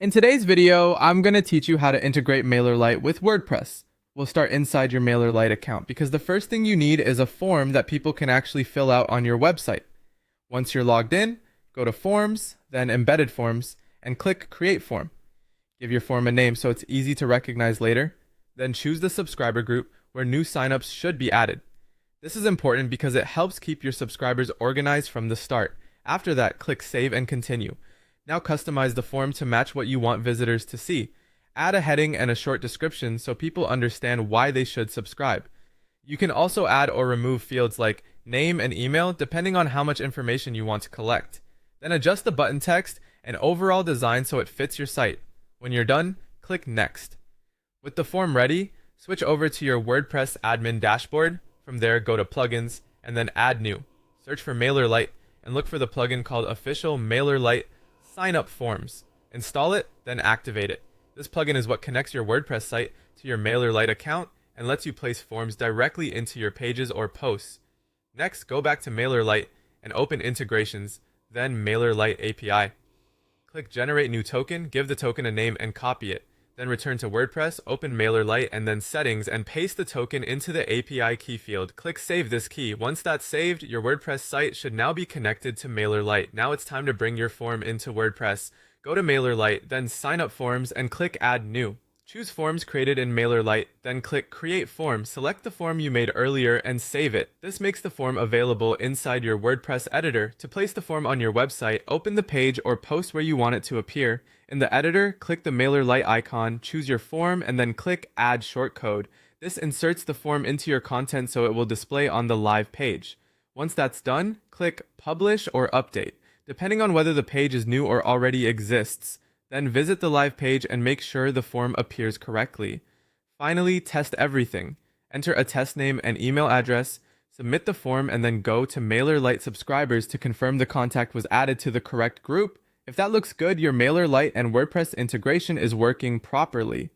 In today's video, I'm going to teach you how to integrate MailerLite with WordPress. We'll start inside your MailerLite account because the first thing you need is a form that people can actually fill out on your website. Once you're logged in, go to Forms, then Embedded Forms, and click Create Form. Give your form a name so it's easy to recognize later. Then choose the subscriber group where new signups should be added. This is important because it helps keep your subscribers organized from the start. After that, click Save and Continue. Now customize the form to match what you want visitors to see. Add a heading and a short description so people understand why they should subscribe. You can also add or remove fields like name and email depending on how much information you want to collect. Then adjust the button text and overall design so it fits your site. When you're done, click Next. With the form ready, switch over to your WordPress admin dashboard. From there, go to Plugins and then Add New. Search for MailerLite and look for the plugin called Official MailerLite Sign Up Forms. Install it, then activate it. This plugin is what connects your WordPress site to your MailerLite account and lets you place forms directly into your pages or posts. Next, go back to MailerLite and open Integrations, then MailerLite API. Click Generate New Token, give the token a name and copy it. Then return to WordPress, open MailerLite and then Settings and paste the token into the API key field. Click Save this key. Once that's saved, your WordPress site should now be connected to MailerLite. Now it's time to bring your form into WordPress. Go to MailerLite, then Sign Up Forms and click Add New. Choose forms created in MailerLite, then click Create Form. Select the form you made earlier and save it. This makes the form available inside your WordPress editor. To place the form on your website, open the page or post where you want it to appear. In the editor, click the MailerLite icon, choose your form, and then click Add Shortcode. This inserts the form into your content so it will display on the live page. Once that's done, click Publish or Update, depending on whether the page is new or already exists. Then visit the live page and make sure the form appears correctly. Finally, test everything. Enter a test name and email address, submit the form, and then go to MailerLite subscribers to confirm the contact was added to the correct group. If that looks good, your MailerLite and WordPress integration is working properly.